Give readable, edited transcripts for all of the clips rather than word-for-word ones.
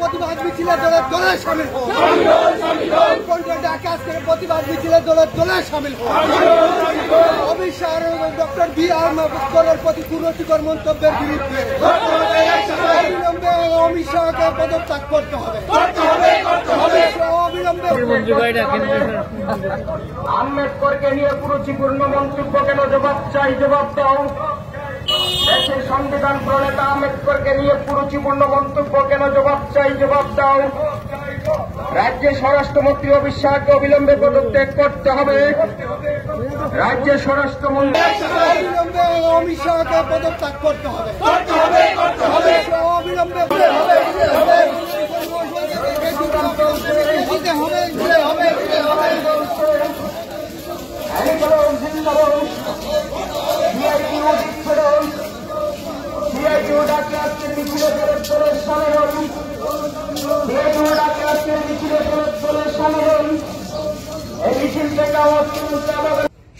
প্রতিবাদ মিছিলে দলের দলে শামিল হোক। ঢাকা আজকের প্রতিবাদ মিছিলে দলের দলে শামিল হোক। Amit Shah doctor B.R.. আম্বেদকরের প্রতি কুরুচিকর মন্তব্যের বিরুদ্ধে অবিলম্বে অমিত শাহকে পদত্যাগ করতে হবে। আম্বেদকরকে নিয়ে কুরুচিপূর্ণ মন্তব্য কেন? জবাব চাই, জবাব দাও। দেশের সংবিধান প্রণেতা আম্বেদকরকে নিয়ে কুরুচিপূর্ণ মন্তব্য কেন? জবাব চাই, জবাব দাও। রাজ্যের স্বরাষ্ট্রমন্ত্রী অমিত শাহকে অবিলম্বে পদত্যাগ করতে হবে। রাজ্যের স্বরাষ্ট্রমন্ত্রী অবিলম্বে অমিত শাহকে পদত্যাগ করতে হবে। অবিলম্বে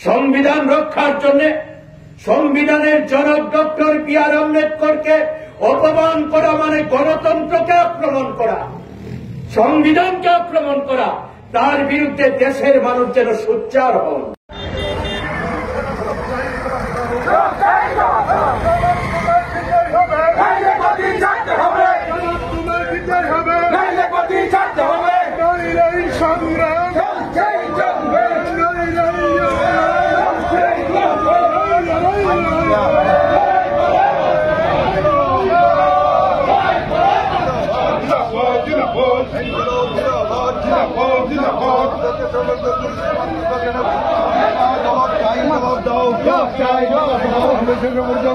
সংবিধান রক্ষার জন্য সংবিধানের জনক ডক্টর বি.আর. আম্বেদকরকে অপমান করা মানে গণতন্ত্রকে আক্রমণ করা, সংবিধানকে আক্রমণ করা। তার বিরুদ্ধে দেশের মানুষ যেন সোচ্চার হন।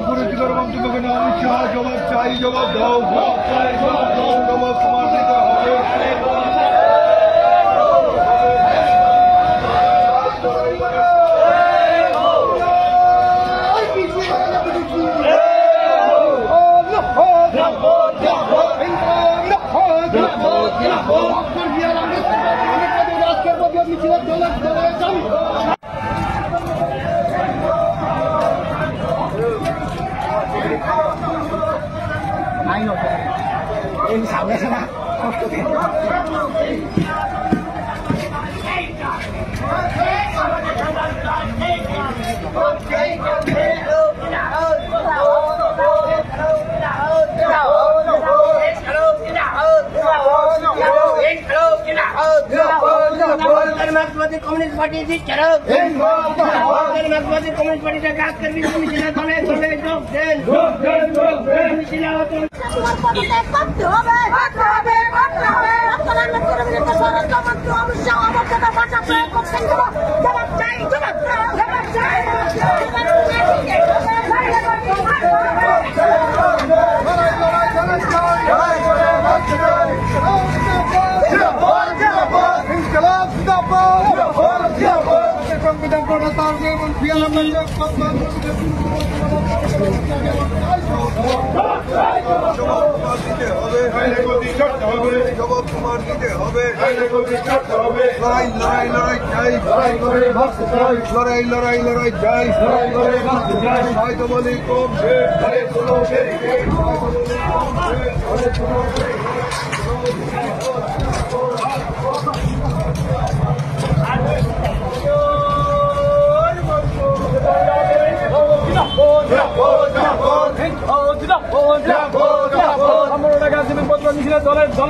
পুরস্কার মন্তব্য কেন? অমিত শাহ জবাব চাই, জবাব দাও। জবাব তোমার দিতে হবে। সামনে আসে না, কষ্ট দিয়ে मार्क्सवादी कम्युनिस्ट पार्टी जी चलो मार्क्सवादी कम्युनिस्ट पार्टी का काज कर भी मिशिला चले चले जोग देन मिशिला तो তোমার পদত্যাগ করতে হবে আপনারা করে মিনিট স্বরাষ্ট্র মন্ত্রী অমিত শাহ আমার কথা ভাষা প্রয়োগ করছেন। জবাব চাই, জবাব দাও, জবাব চাই। সংবিধান প্রণেতা বি.আর. আম্বেদকর জবাব তোমার দিতে হবে। লড়াই লড়াই লড়াই চাই, লড়াই লড়াই লড়াই চাই। হয়তো বলি কম দলের দলে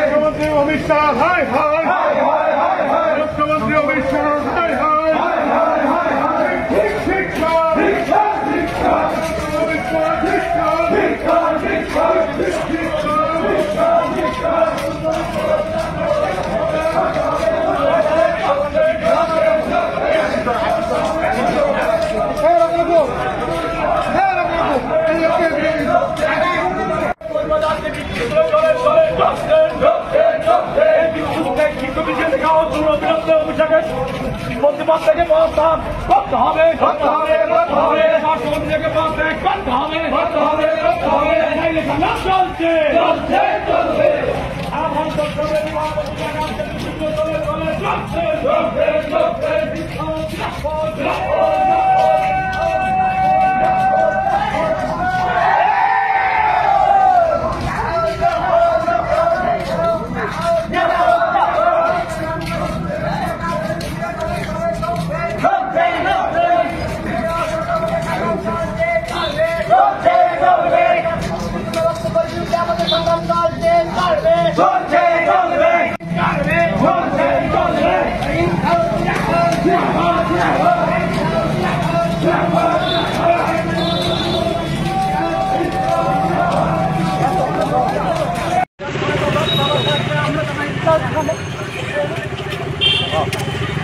মুখ্যমন্ত্রী অমিত শাহ হায় হায়, মুখ্যমন্ত্রী অমিত শাহ হায় হায়, শিক্ষা শিক্ষা শিক্ষা শিক্ষা শিক্ষা শিক্ষা পদত্যাগ করতে হবে, করতে হবে, করতে হবে। রাষ্ট্রপতিকে পদত্যাগ করতে হবে, করতে হবে, করতে হবে। চলছে, চলছে, চলছে। আমার চলছে, চলছে,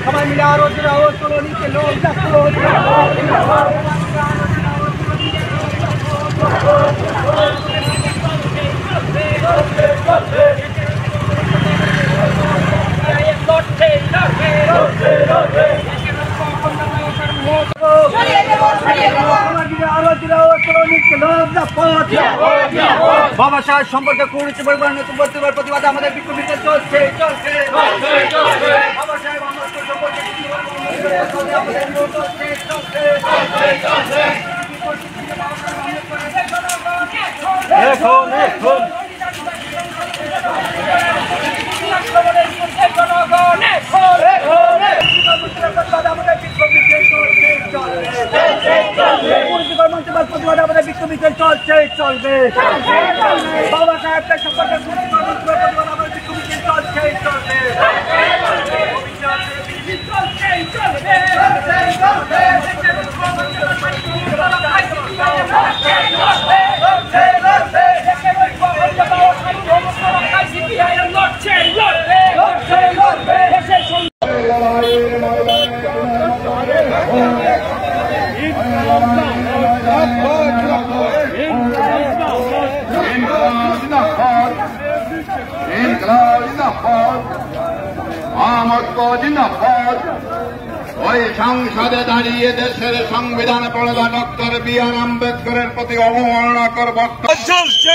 সবাই মিলে আরো কলোনিতে লোক বাবা সাহেব সম্পর্কে কুড়িতে প্রতিবাদে আমাদের বিক্ষোভ চলছে চলছে বাবা সাহেব আমাদের বিক্ষোভ চলছে চলবে বাবা সাহেব সম্পর্কে আমাদের বিক্ষোভ চলছে চলবে ওই সংসদে দাঁড়িয়ে দেশের সংবিধান প্রণেতা ডক্টর বি আর আম্বেদকরের প্রতি অবমাননাকর বক্তব্য চলছে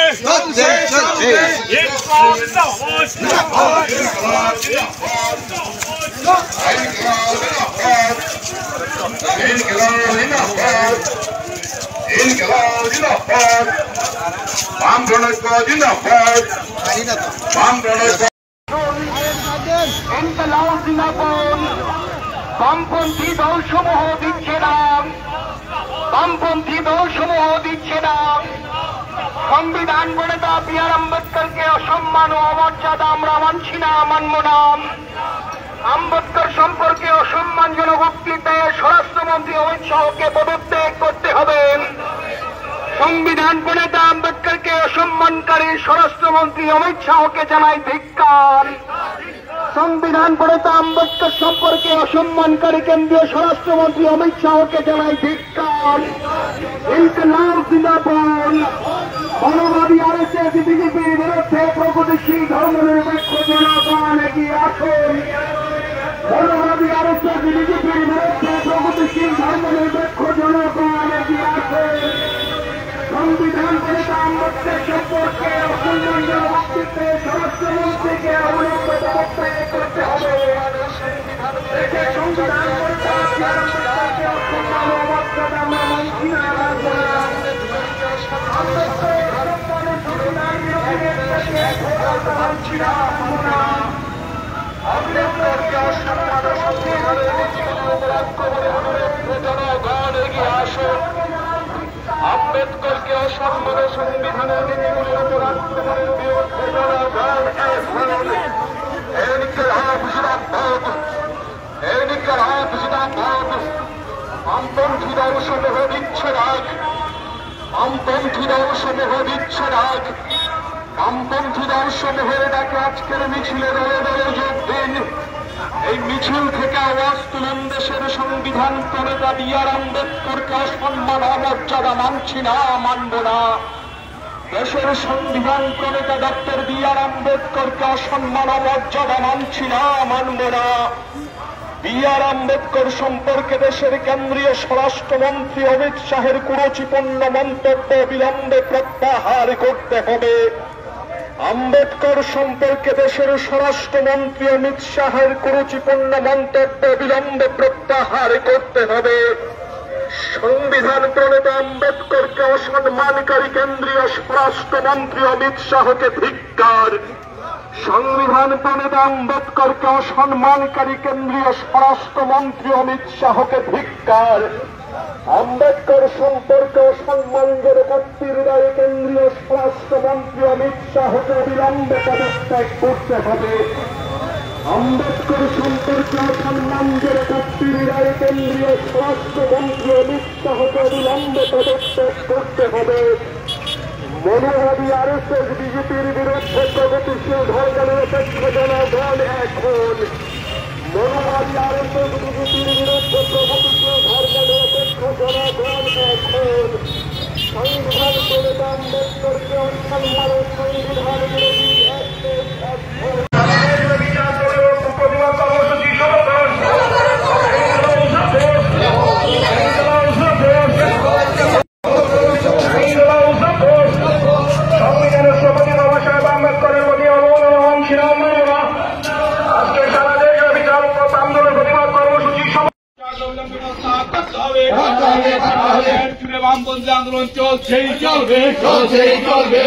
বামপন্থী দলসমূহ দিচ্ছে না, বামপন্থী দলসমূহ দিচ্ছে না। সংবিধান প্রণেতা বি আর আম্বেদকরকে অসম্মান ও অমর্যাদা আমরা মানছি না, মানব না। আম্বেদকর সম্পর্কে অসম্মানজনক বক্তৃতায় স্বরাষ্ট্রমন্ত্রী অমিত শাহকে পদত্যাগ করতে হবে। সংবিধান প্রণেতা আম্বেদকরকে অসম্মানকারী স্বরাষ্ট্রমন্ত্রী অমিত শাহকে জানাই ধিক্কার। সংবিধান প্রণেতা আম্বেদকর সম্পর্কে অসম্মানকারী কেন্দ্রীয় স্বরাষ্ট্রমন্ত্রী অমিত শাহকে জানাই ধিক্কার। ইনকলাব জিন্দাবাদ। মানবাদী আরএসএস বিজেপির বিরুদ্ধে প্রগতিশীল ধর্মনিরপেক্ষ জনগণ এগিয়ে আসুন। মানবাদী আরএসএস বিজেপির বিরুদ্ধে প্রগতিশীল ধর্মনিরপেক্ষ জনগণ এগিয়ে আসুন। সংবিধান প্রণেতা আম্বেদকর সম্পর্কে অসম্মানজনক বক্তৃতায় স্বরাষ্ট্রমন্ত্রীকে অবনত পদত্যাগ করতে হবে। সংবিধান প্রণেতা আম্বেদকরকে অসম্মান ও অমর্যাদা আমরা মানছি না, মানব না। আম্বেদকর সম্মানে সংবিধান বিরোধী মানছি না, মানব না। আম্বেদকরকে অসম্মান ও সংবিধানের নীতিগুলি অপরাধ করে জনগণ এগিয়ে আসুন। আম্বেদকরকে অসম্মান সংবিধানের নীতিগুলির অপরাধ করার বিরুদ্ধে জনগণ বামপন্থী দলসমূহ দিচ্ছে ডাক, বামপন্থী দলসমূহ দিচ্ছে ডাক। বামপন্থী দলসমূহের ডাকে আজকের মিছিলে দলে দলে যোগ দিন। এই মিছিল থেকে আওয়াজ তুলুন, দেশের সংবিধান প্রণেতা বি আর আম্বেদকরকে অসম্মান অমর্যাদা মানছি না, মানব না। দেশের সংবিধান প্রণেতা ডক্টর বি আর আম্বেদকরকে অসম্মান অমর্যাদা মানছি না, মানব না। বি.আর. আম্বেদকর সম্পর্কে দেশের কেন্দ্রীয় স্বরাষ্ট্রমন্ত্রী অমিত শাহের কুরুচিপূর্ণ মন্তব্য বিলম্বে প্রত্যাহার করতে হবে। আম্বেদকর সম্পর্কে দেশের স্বরাষ্ট্রমন্ত্রী অমিত শাহের কুরুচিপূর্ণ মন্তব্য বিলম্বে প্রত্যাহার করতে হবে। সংবিধান প্রণেতা আম্বেদকরকে অসম্মানকারী কেন্দ্রীয় স্বরাষ্ট্রমন্ত্রী অমিত শাহকে ধিক্কার। সংবিধান প্রণেতা আম্বেদকরকে অসম্মানকারী কেন্দ্রীয় স্বরাষ্ট্রমন্ত্রী অমিত শাহকে ধিক্কার। আম্বেদকর সম্পর্কে অসম্মানজনক উক্তির কেন্দ্রীয় স্বরাষ্ট্রমন্ত্রী অমিত শাহকে বিলম্বে পদত্যাগ করতে হবে। আম্বেদকর সম্পর্কে অসম্মানজনক উক্তির কেন্দ্রীয় স্বরাষ্ট্রমন্ত্রী অমিত শাহকে বিলম্বে পদত্যাগ করতে হবে। মনোভাবী আরএসএস বিজেপির বিরুদ্ধে প্রগতিশীল ধর্মনিরপেক্ষ জনগণ এখন। মনোভাবী আরএসএস বিজেপির বিরুদ্ধে প্রগতিশীল ধর্মনিরপেক্ষ জনগণ এখন। সংবিধান প্রণেতা আম্বেদকরকে অসম্মান সংবিধান বিরোধী প্রতিবাদ কর্মসূচি সমাপন। সংবিধানের স্থপতি বাবা সাহেব আম্বেদকরের প্রতি অবমাননা ছিলাম আজকে সারা দেশে বিশাল আন্দোলন প্রতিবাদ কর্মসূচি বামপন্থী আন্দোলন চলছেই চলবে, চলছেই চলবে।